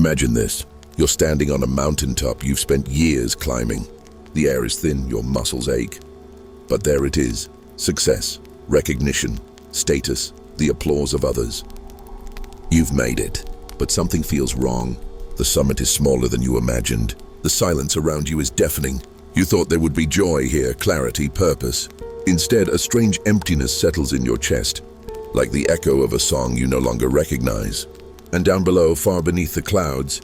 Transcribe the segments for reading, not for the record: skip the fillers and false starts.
Imagine this. You're standing on a mountaintop you've spent years climbing. The air is thin, your muscles ache. But there it is. Success, recognition, status, the applause of others. You've made it, but something feels wrong. The summit is smaller than you imagined. The silence around you is deafening. You thought there would be joy here, clarity, purpose. Instead, a strange emptiness settles in your chest, like the echo of a song you no longer recognize. And down below, far beneath the clouds,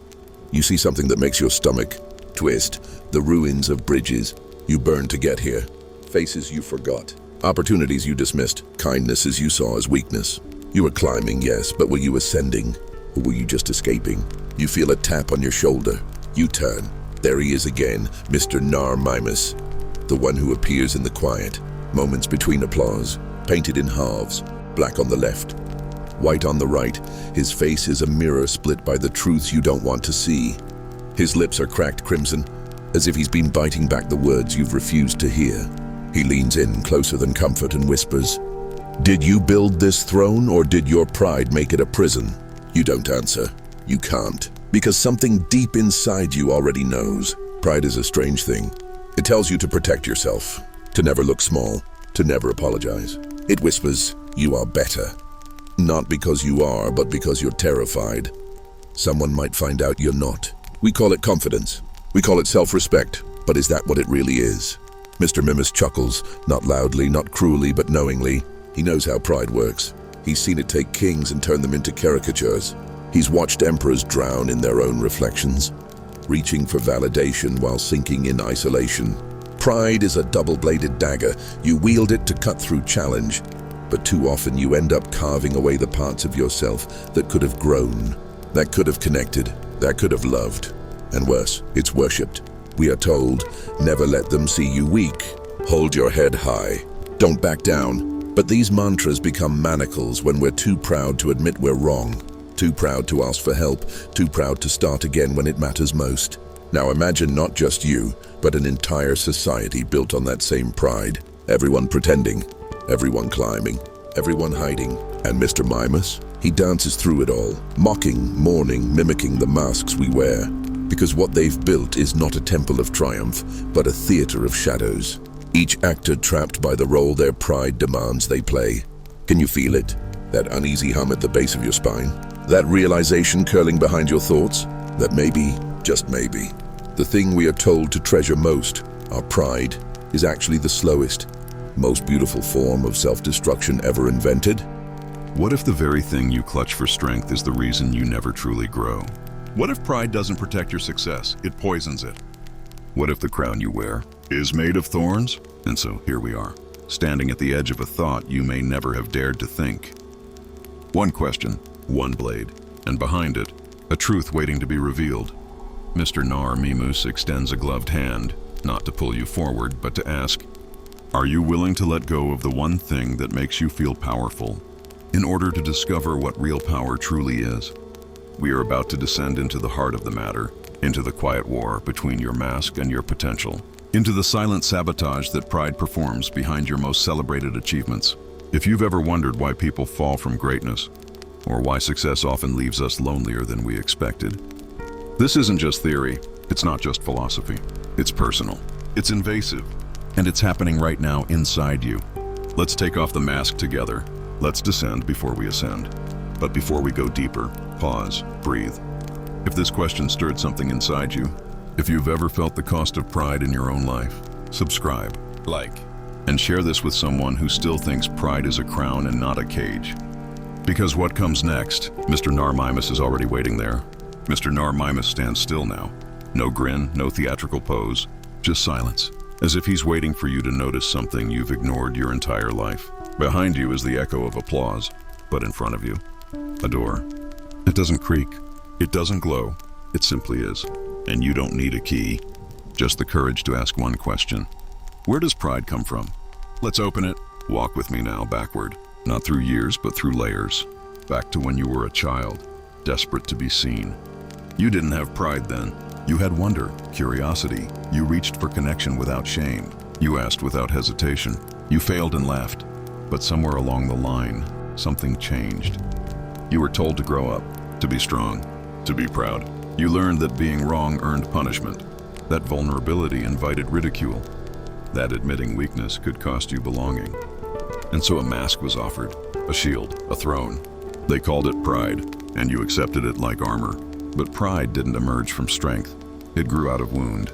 you see something that makes your stomach twist. The ruins of bridges you burned to get here. Faces you forgot. Opportunities you dismissed. Kindnesses you saw as weakness. You were climbing, yes, but were you ascending? Or were you just escaping? You feel a tap on your shoulder. You turn. There he is again, Mr. Nar-Mimus, the one who appears in the quiet. Moments between applause, painted in halves, black on the left, white on the right. His face is a mirror split by the truths you don't want to see. His lips are cracked crimson, as if he's been biting back the words you've refused to hear. He leans in closer than comfort and whispers, "Did you build this throne, or did your pride make it a prison?" You don't answer. You can't, because something deep inside you already knows. Pride is a strange thing. It tells you to protect yourself, to never look small, to never apologize. It whispers, "You are better." Not because you are, but because you're terrified. Someone might find out you're not. We call it confidence. We call it self-respect. But is that what it really is? Mr. Mimus chuckles, not loudly, not cruelly, but knowingly. He knows how pride works. He's seen it take kings and turn them into caricatures. He's watched emperors drown in their own reflections, reaching for validation while sinking in isolation. Pride is a double-bladed dagger. You wield it to cut through challenge, but too often you end up carving away the parts of yourself that could have grown, that could have connected, that could have loved. And worse, it's worshipped. We are told, never let them see you weak. Hold your head high. Don't back down. But these mantras become manacles when we're too proud to admit we're wrong, too proud to ask for help, too proud to start again when it matters most. Now imagine not just you, but an entire society built on that same pride. Everyone pretending, everyone climbing, everyone hiding. And Mr. Mimus, he dances through it all, mocking, mourning, mimicking the masks we wear. Because what they've built is not a temple of triumph, but a theater of shadows. Each actor trapped by the role their pride demands they play. Can you feel it? That uneasy hum at the base of your spine? That realization curling behind your thoughts? That maybe, just maybe, the thing we are told to treasure most, our pride, is actually the slowest, most beautiful form of self-destruction ever invented? What if the very thing you clutch for strength is the reason you never truly grow? What if pride doesn't protect your success, it poisons it? What if the crown you wear is made of thorns? And so here we are, standing at the edge of a thought you may never have dared to think. One question, one blade, and behind it, a truth waiting to be revealed. Mr. Nar-Mimus extends a gloved hand, not to pull you forward, but to ask, are you willing to let go of the one thing that makes you feel powerful, in order to discover what real power truly is? We are about to descend into the heart of the matter, into the quiet war between your mask and your potential, into the silent sabotage that pride performs behind your most celebrated achievements. If you've ever wondered why people fall from greatness, or why success often leaves us lonelier than we expected, this isn't just theory, it's not just philosophy, it's personal, it's invasive, and it's happening right now inside you. Let's take off the mask together. Let's descend before we ascend. But before we go deeper, pause, breathe. If this question stirred something inside you, if you've ever felt the cost of pride in your own life, subscribe, like, and share this with someone who still thinks pride is a crown and not a cage. Because what comes next, Mr. Nar-Mimus is already waiting there. Mr. Nar-Mimus stands still now. No grin, no theatrical pose, just silence, as if he's waiting for you to notice something you've ignored your entire life. Behind you is the echo of applause, but in front of you, a door. It doesn't creak, it doesn't glow, it simply is. And you don't need a key, just the courage to ask one question. Where does pride come from? Let's open it. Walk with me now backward, not through years, but through layers. Back to when you were a child, desperate to be seen. You didn't have pride then. You had wonder, curiosity. You reached for connection without shame. You asked without hesitation. You failed and laughed. But somewhere along the line, something changed. You were told to grow up, to be strong, to be proud. You learned that being wrong earned punishment, that vulnerability invited ridicule, that admitting weakness could cost you belonging. And so a mask was offered, a shield, a throne. They called it pride, and you accepted it like armor. But pride didn't emerge from strength. It grew out of wound.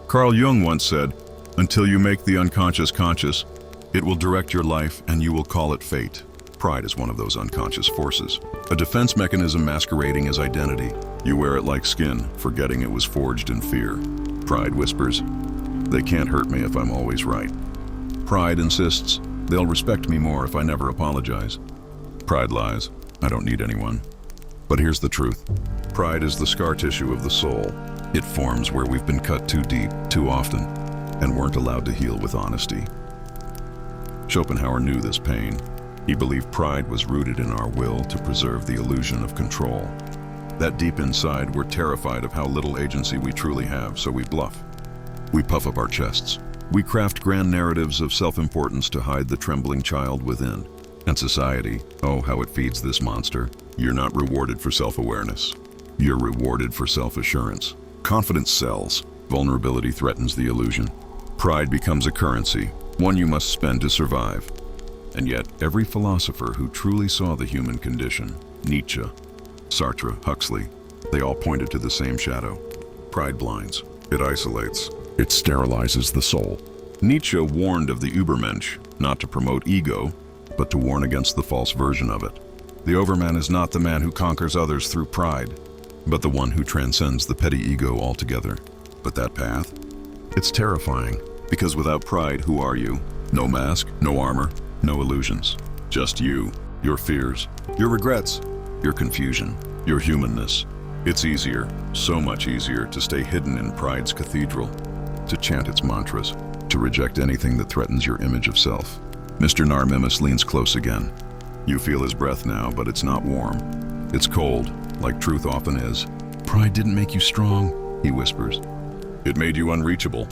Carl Jung once said, "Until you make the unconscious conscious, it will direct your life and you will call it fate." Pride is one of those unconscious forces, a defense mechanism masquerading as identity. You wear it like skin, forgetting it was forged in fear. Pride whispers, "They can't hurt me if I'm always right." Pride insists, "They'll respect me more if I never apologize." Pride lies, "I don't need anyone." But here's the truth. Pride is the scar tissue of the soul. It forms where we've been cut too deep, too often, and weren't allowed to heal with honesty. Schopenhauer knew this pain. He believed pride was rooted in our will to preserve the illusion of control. That deep inside, we're terrified of how little agency we truly have, so we bluff. We puff up our chests. We craft grand narratives of self-importance to hide the trembling child within. And society, oh, how it feeds this monster. You're not rewarded for self-awareness. You're rewarded for self-assurance. Confidence sells. Vulnerability threatens the illusion. Pride becomes a currency, one you must spend to survive. And yet, every philosopher who truly saw the human condition, Nietzsche, Sartre, Huxley, they all pointed to the same shadow. Pride blinds. It isolates. It sterilizes the soul. Nietzsche warned of the Übermensch, not to promote ego, but to warn against the false version of it. The overman is not the man who conquers others through pride, but the one who transcends the petty ego altogether. But that path? It's terrifying, because without pride, who are you? No mask, no armor, no illusions. Just you, your fears, your regrets, your confusion, your humanness. It's easier, so much easier, to stay hidden in pride's cathedral, to chant its mantras, to reject anything that threatens your image of self. Mr. Narmissus leans close again. You feel his breath now, but it's not warm. It's cold, like truth often is. "Pride didn't make you strong," he whispers. "It made you unreachable.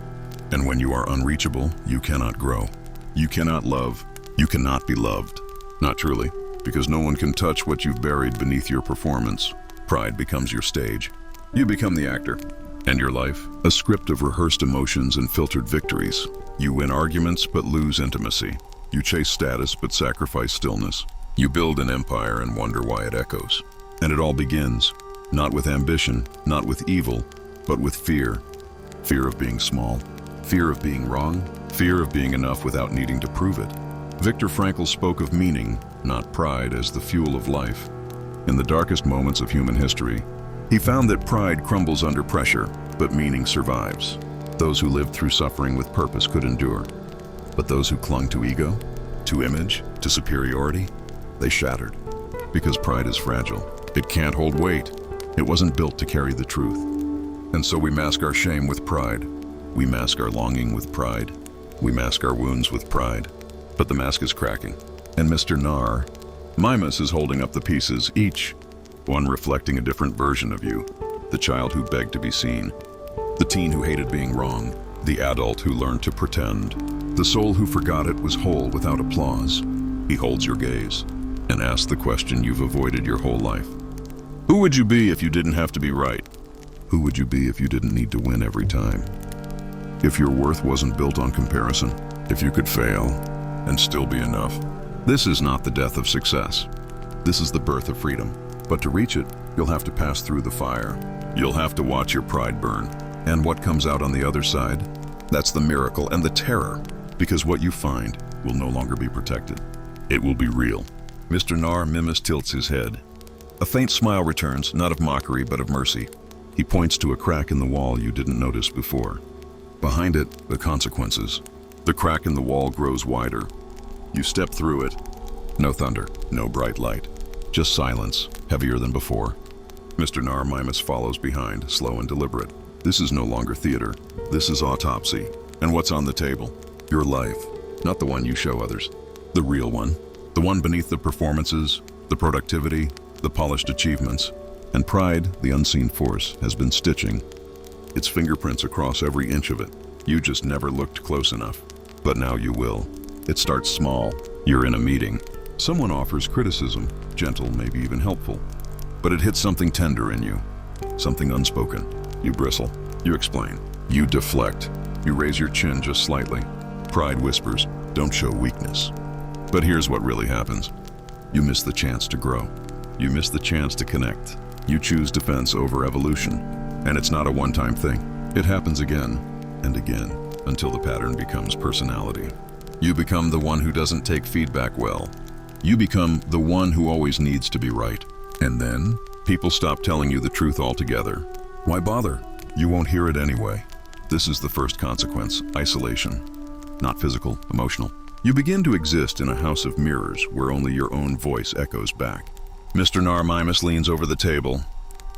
And when you are unreachable, you cannot grow. You cannot love. You cannot be loved. Not truly, because no one can touch what you've buried beneath your performance. Pride becomes your stage. You become the actor. And your life, a script of rehearsed emotions and filtered victories. You win arguments but lose intimacy. You chase status but sacrifice stillness. You build an empire and wonder why it echoes. And it all begins, not with ambition, not with evil, but with fear. Fear of being small. Fear of being wrong. Fear of being enough without needing to prove it. Viktor Frankl spoke of meaning, not pride, as the fuel of life. In the darkest moments of human history, he found that pride crumbles under pressure, but meaning survives. Those who lived through suffering with purpose could endure. But those who clung to ego, to image, to superiority, they shattered. Because pride is fragile. It can't hold weight. It wasn't built to carry the truth. And so we mask our shame with pride. We mask our longing with pride. We mask our wounds with pride. But the mask is cracking. And Mr. Narmissus is holding up the pieces, each one reflecting a different version of you. The child who begged to be seen. The teen who hated being wrong. The adult who learned to pretend. The soul who forgot it was whole without applause. He holds your gaze and asks the question you've avoided your whole life. Who would you be if you didn't have to be right? Who would you be if you didn't need to win every time? If your worth wasn't built on comparison? If you could fail and still be enough? This is not the death of success. This is the birth of freedom. But to reach it, you'll have to pass through the fire. You'll have to watch your pride burn. And what comes out on the other side? That's the miracle and the terror, because what you find will no longer be protected. It will be real. Mr. Narmissus tilts his head. A faint smile returns, not of mockery, but of mercy. He points to a crack in the wall you didn't notice before. Behind it, the consequences. The crack in the wall grows wider. You step through it. No thunder, no bright light. Just silence, heavier than before. Mr. Narmissus follows behind, slow and deliberate. This is no longer theater. This is autopsy. And what's on the table? Your life. Not the one you show others. The real one. The one beneath the performances, the productivity, the polished achievements. And pride, the unseen force, has been stitching its fingerprints across every inch of it. You just never looked close enough. But now you will. It starts small. You're in a meeting. Someone offers criticism, gentle, maybe even helpful. But it hits something tender in you. something unspoken. You bristle. You explain. You deflect. You raise your chin just slightly. Pride whispers, "Don't show weakness." But here's what really happens. You miss the chance to grow. You miss the chance to connect. You choose defense over evolution. And it's not a one-time thing. It happens again and again until the pattern becomes personality. You become the one who doesn't take feedback well. You become the one who always needs to be right. And then, people stop telling you the truth altogether. Why bother? You won't hear it anyway. This is the first consequence, isolation. Not physical, emotional. You begin to exist in a house of mirrors where only your own voice echoes back. Mr. Narmimus leans over the table,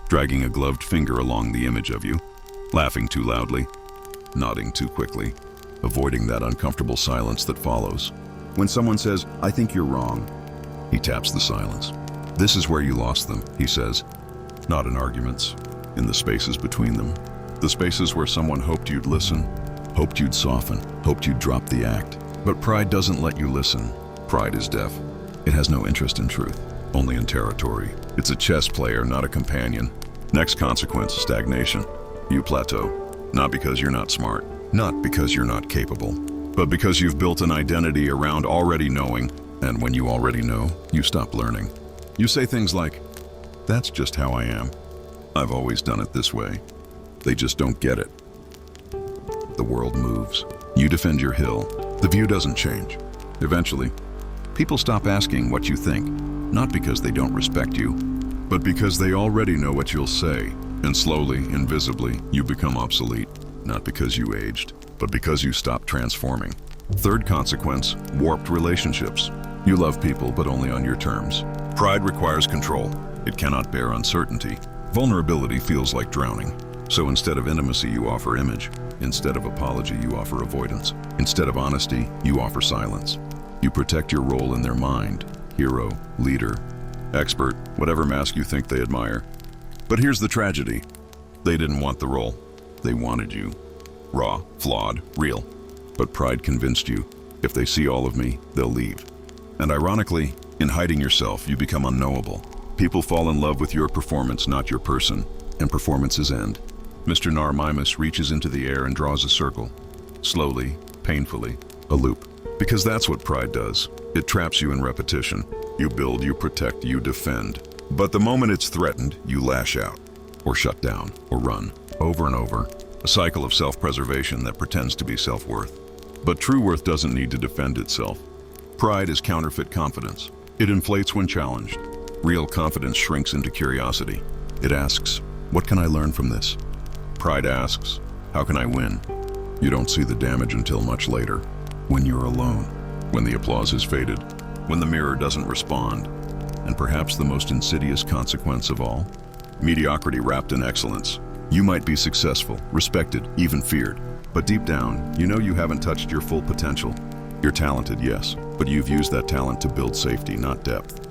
dragging a gloved finger along the image of you, laughing too loudly, nodding too quickly, avoiding that uncomfortable silence that follows. When someone says, "I think you're wrong," he taps the silence. "This is where you lost them," he says. Not in arguments, in the spaces between them. The spaces where someone hoped you'd listen, hoped you'd soften, hoped you'd drop the act. But pride doesn't let you listen. Pride is deaf. It has no interest in truth, only in territory. It's a chess player, not a companion. Next consequence, stagnation. You plateau. Not because you're not smart, not because you're not capable, but because you've built an identity around already knowing, and when you already know, you stop learning. You say things like, "That's just how I am. I've always done it this way." They just don't get it. The world moves. You defend your hill. The view doesn't change. Eventually, people stop asking what you think, not because they don't respect you, but because they already know what you'll say. And slowly, invisibly, you become obsolete, not because you aged, but because you stopped transforming. Third consequence, warped relationships. You love people, but only on your terms. Pride requires control. It cannot bear uncertainty. Vulnerability feels like drowning. So instead of intimacy, you offer image. Instead of apology, you offer avoidance. Instead of honesty, you offer silence. You protect your role in their mind, hero, leader, expert, whatever mask you think they admire. But here's the tragedy. They didn't want the role. They wanted you. Raw, flawed, real. But pride convinced you, if they see all of me, they'll leave. And ironically, in hiding yourself, you become unknowable. People fall in love with your performance, not your person, and performances end. Mr. Narmimus reaches into the air and draws a circle. Slowly, painfully, a loop. Because that's what pride does. It traps you in repetition. You build, you protect, you defend. But the moment it's threatened, you lash out, or shut down, or run, over and over. A cycle of self-preservation that pretends to be self-worth. But true worth doesn't need to defend itself. Pride is counterfeit confidence. It inflates when challenged. Real confidence shrinks into curiosity. It asks, "What can I learn from this?" Pride asks, "How can I win?" You don't see the damage until much later, when you're alone, when the applause has faded, when the mirror doesn't respond, and perhaps the most insidious consequence of all, mediocrity wrapped in excellence. You might be successful, respected, even feared, but deep down, you know you haven't touched your full potential. You're talented, yes, but you've used that talent to build safety, not depth.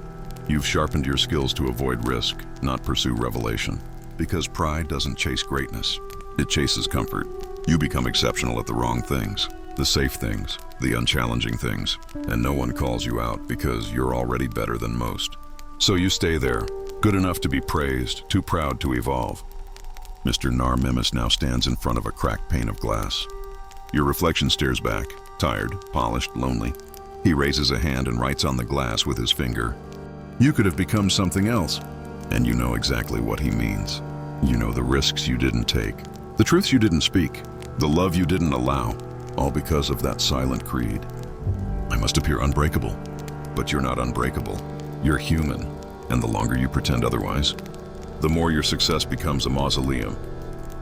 You've sharpened your skills to avoid risk, not pursue revelation. Because pride doesn't chase greatness, it chases comfort. You become exceptional at the wrong things, the safe things, the unchallenging things, and no one calls you out because you're already better than most. So you stay there, good enough to be praised, too proud to evolve. Mr. Narmimus now stands in front of a cracked pane of glass. Your reflection stares back, tired, polished, lonely. He raises a hand and writes on the glass with his finger. You could have become something else. And you know exactly what he means. You know the risks you didn't take, the truths you didn't speak, the love you didn't allow, all because of that silent creed. I must appear unbreakable, but you're not unbreakable. You're human, and the longer you pretend otherwise, the more your success becomes a mausoleum,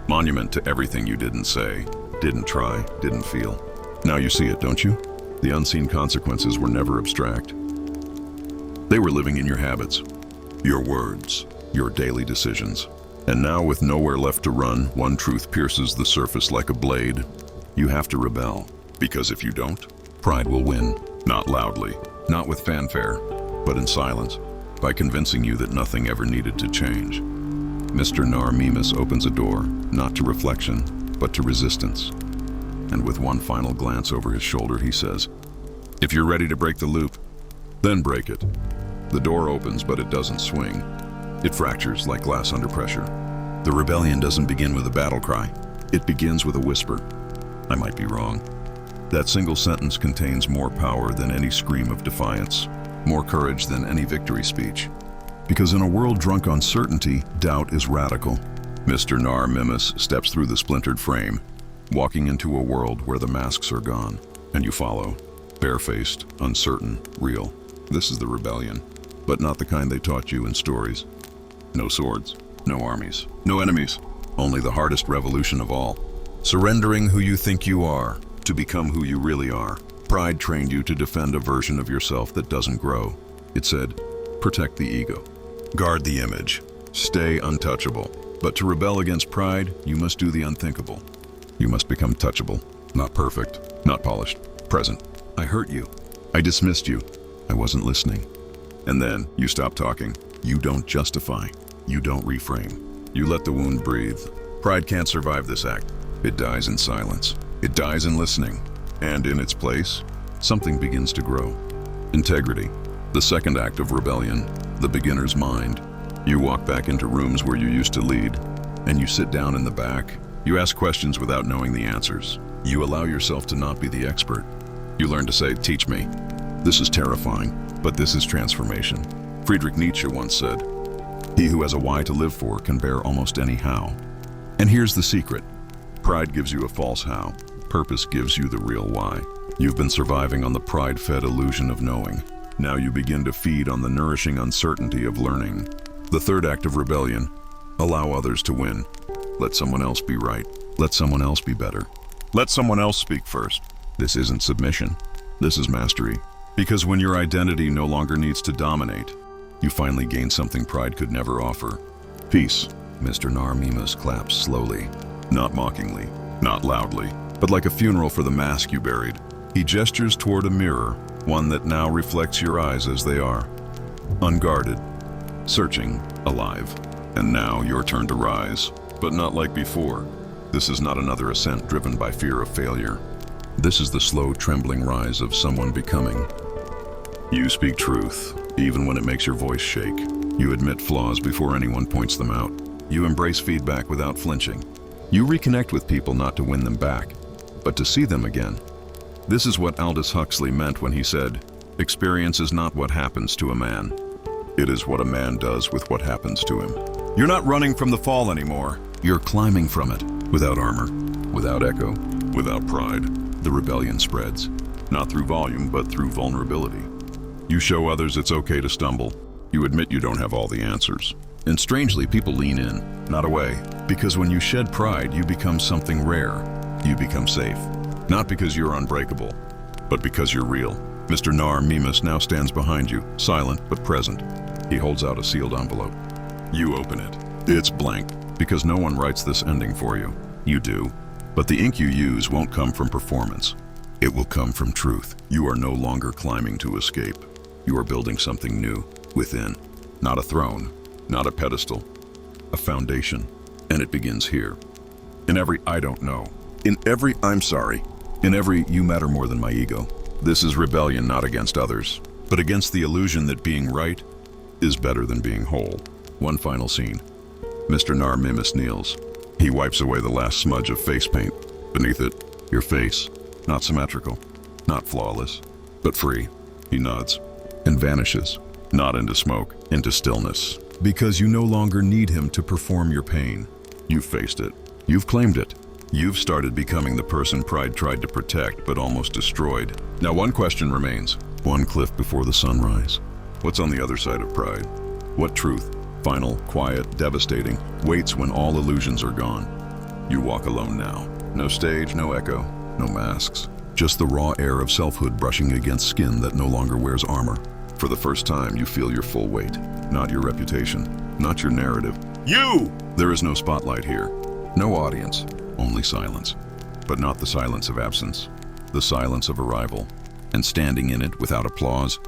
monument to everything you didn't say, didn't try, didn't feel. Now you see it, don't you? The unseen consequences were never abstract. They were living in your habits, your words, your daily decisions. And now with nowhere left to run, one truth pierces the surface like a blade. You have to rebel, because if you don't, pride will win. Not loudly, not with fanfare, but in silence, by convincing you that nothing ever needed to change. Mr. Narmimus opens a door, not to reflection, but to resistance. And with one final glance over his shoulder, he says, "If you're ready to break the loop, then break it." The door opens, but it doesn't swing. It fractures like glass under pressure. The rebellion doesn't begin with a battle cry. It begins with a whisper. I might be wrong. That single sentence contains more power than any scream of defiance, more courage than any victory speech. Because in a world drunk on certainty, doubt is radical. Mr. Nar Mimus steps through the splintered frame, walking into a world where the masks are gone, and you follow, barefaced, uncertain, real. This is the rebellion, but not the kind they taught you in stories. No swords, no armies, no enemies, only the hardest revolution of all. Surrendering who you think you are to become who you really are. Pride trained you to defend a version of yourself that doesn't grow. It said, protect the ego, guard the image, stay untouchable. But to rebel against pride, you must do the unthinkable. You must become touchable, not perfect, not polished, present. I hurt you. I dismissed you. I wasn't listening. And then you stop talking. You don't justify. You don't reframe. You let the wound breathe. Pride can't survive this act. It dies in silence. It dies in listening. And in its place, something begins to grow. Integrity, the second act of rebellion, the beginner's mind. You walk back into rooms where you used to lead, and you sit down in the back. You ask questions without knowing the answers. You allow yourself to not be the expert. You learn to say, teach me. This is terrifying, but this is transformation. Friedrich Nietzsche once said, he who has a why to live for can bear almost any how. And here's the secret. Pride gives you a false how. Purpose gives you the real why. You've been surviving on the pride-fed illusion of knowing. Now you begin to feed on the nourishing uncertainty of learning. The third act of rebellion, allow others to win. Let someone else be right. Let someone else be better. Let someone else speak first. This isn't submission. This is mastery. Because when your identity no longer needs to dominate, you finally gain something pride could never offer. Peace. Mr. Nar Mimus claps slowly, not mockingly, not loudly, but like a funeral for the mask you buried. He gestures toward a mirror, one that now reflects your eyes as they are. Unguarded, searching, alive. And now your turn to rise, but not like before. This is not another ascent driven by fear of failure. This is the slow, trembling rise of someone becoming. You speak truth, even when it makes your voice shake. You admit flaws before anyone points them out. You embrace feedback without flinching. You reconnect with people not to win them back, but to see them again. This is what Aldous Huxley meant when he said, experience is not what happens to a man. It is what a man does with what happens to him. You're not running from the fall anymore. You're climbing from it, without armor, without echo, without pride. The rebellion spreads, not through volume, but through vulnerability. You show others it's okay to stumble. You admit you don't have all the answers. And strangely, people lean in, not away. Because when you shed pride, you become something rare. You become safe. Not because you're unbreakable, but because you're real. Mr. Nar Mimus now stands behind you, silent but present. He holds out a sealed envelope. You open it. It's blank, because no one writes this ending for you. You do. But the ink you use won't come from performance. It will come from truth. You are no longer climbing to escape. You are building something new, within. Not a throne, not a pedestal, a foundation. And it begins here. In every I don't know. In every I'm sorry. In every you matter more than my ego. This is rebellion not against others, but against the illusion that being right is better than being whole. One final scene. Mr. Nar Mimus kneels. He wipes away the last smudge of face paint. Beneath it, your face, not symmetrical, not flawless, but free. He nods and vanishes, not into smoke, into stillness. Because you no longer need him to perform your pain. You've faced it. You've claimed it. You've started becoming the person pride tried to protect but almost destroyed. Now one question remains. One cliff before the sunrise. What's on the other side of pride? What truth, final, quiet, devastating, waits when all illusions are gone? You walk alone now. No stage, no echo, no masks. Just the raw air of selfhood brushing against skin that no longer wears armor. For the first time, you feel your full weight. Not your reputation, not your narrative. You! There is no spotlight here. No audience, only silence. But not the silence of absence. The silence of arrival. And standing in it without applause,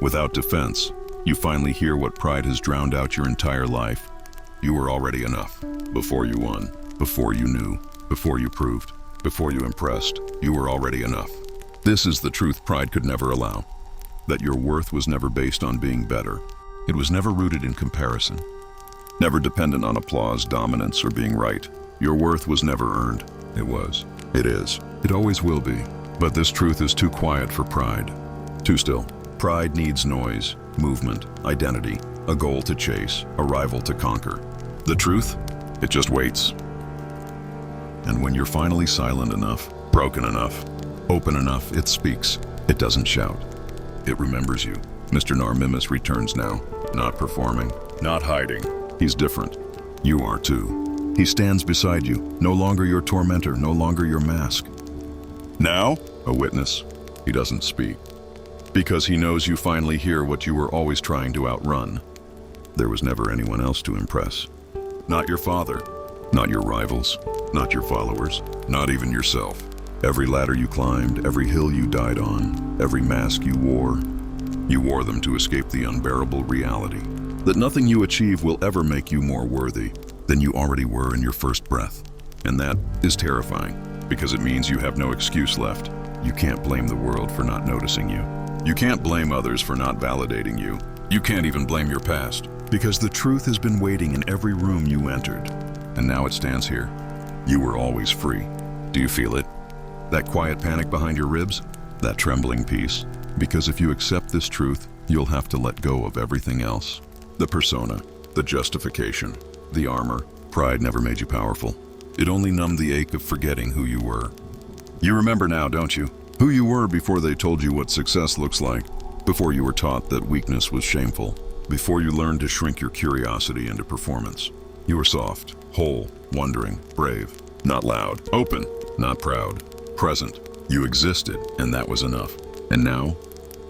without defense, you finally hear what pride has drowned out your entire life. You were already enough. Before you won, before you knew, before you proved, before you impressed, you were already enough. This is the truth pride could never allow. That your worth was never based on being better. It was never rooted in comparison. never dependent on applause, dominance, or being right. Your worth was never earned. It was. It is. It always will be. But this truth is too quiet for pride. Too still. Pride needs noise, movement, identity, a goal to chase, a rival to conquer. The truth? It just waits. And when you're finally silent enough, broken enough, open enough, it speaks. It doesn't shout. It remembers you. Mr. Narmissus returns now, not performing, not hiding. He's different. You are too. He stands beside you, no longer your tormentor, no longer your mask. Now, a witness. He doesn't speak. Because he knows you finally hear what you were always trying to outrun. There was never anyone else to impress. Not your father, not your rivals, not your followers, not even yourself. Every ladder you climbed, every hill you died on, every mask you wore them to escape the unbearable reality that nothing you achieve will ever make you more worthy than you already were in your first breath. And that is terrifying, because it means you have no excuse left. You can't blame the world for not noticing you. You can't blame others for not validating you. You can't even blame your past, because the truth has been waiting in every room you entered, and now it stands here. You were always free. Do you feel it? That quiet panic behind your ribs? That trembling peace? Because if you accept this truth, you'll have to let go of everything else. The persona, the justification, the armor. Pride never made you powerful. It only numbed the ache of forgetting who you were. You remember now, don't you? Who you were before they told you what success looks like, before you were taught that weakness was shameful, before you learned to shrink your curiosity into performance. You were soft, whole, wondering, brave, not loud, open, not proud, present. You existed, and that was enough. And now,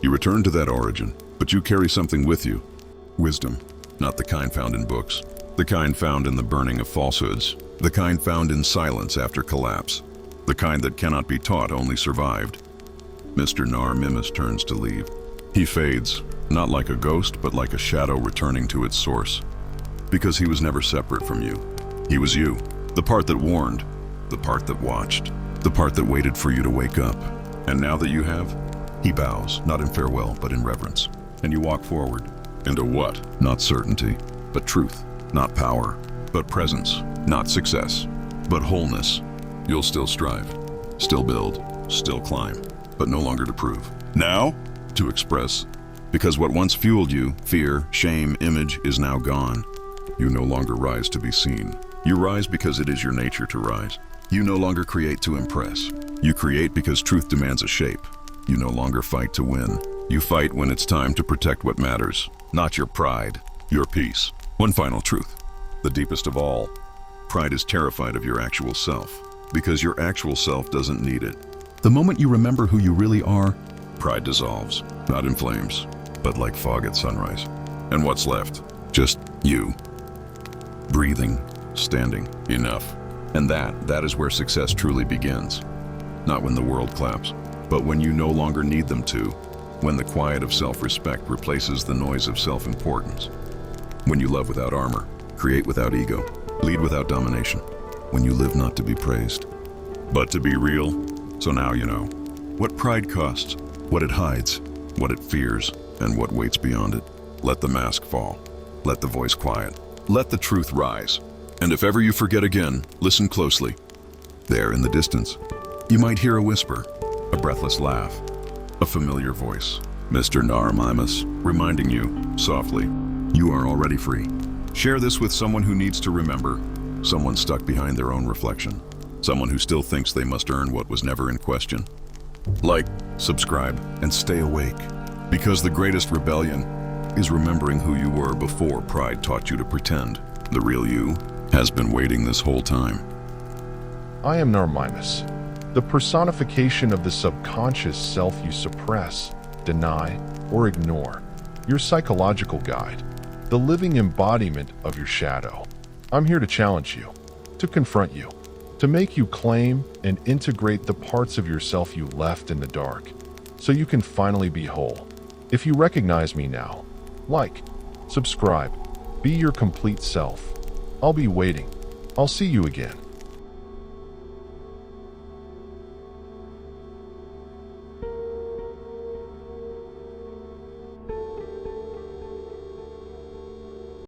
you return to that origin, but you carry something with you. Wisdom, not the kind found in books, the kind found in the burning of falsehoods, the kind found in silence after collapse, the kind that cannot be taught, only survived. Mr. Narmissus turns to leave. He fades, not like a ghost, but like a shadow returning to its source. Because he was never separate from you. He was you, the part that warned, the part that watched, the part that waited for you to wake up. And now that you have, he bows, not in farewell, but in reverence. And you walk forward. Into what? Not certainty, but truth. Not power, but presence. Not success, but wholeness. You'll still strive, still build, still climb, but no longer to prove. Now, to express. Because what once fueled you, fear, shame, image, is now gone. You no longer rise to be seen. You rise because it is your nature to rise. You no longer create to impress. You create because truth demands a shape. You no longer fight to win. You fight when it's time to protect what matters. Not your pride, your peace. One final truth, the deepest of all. Pride is terrified of your actual self, because your actual self doesn't need it. The moment you remember who you really are, pride dissolves, not in flames, but like fog at sunrise. And what's left? Just you. Breathing, standing, enough. And that is where success truly begins. Not when the world claps, but when you no longer need them to. When the quiet of self-respect replaces the noise of self-importance. When you love without armor, create without ego, lead without domination. When you live not to be praised, but to be real. So now you know what pride costs, what it hides, what it fears, and what waits beyond it. Let the mask fall. Let the voice quiet. Let the truth rise. And if ever you forget again, listen closely. There in the distance, you might hear a whisper, a breathless laugh, a familiar voice. Mr. Narmissus, reminding you, softly, you are already free. Share this with someone who needs to remember, someone stuck behind their own reflection, someone who still thinks they must earn what was never in question. Like, subscribe, and stay awake. Because the greatest rebellion is remembering who you were before pride taught you to pretend. The real you has been waiting this whole time. I am Narmissus, the personification of the subconscious self you suppress, deny, or ignore. Your psychological guide, the living embodiment of your shadow. I'm here to challenge you, to confront you, to make you claim and integrate the parts of yourself you left in the dark, so you can finally be whole. If you recognize me now, like, subscribe, be your complete self. I'll be waiting. I'll see you again.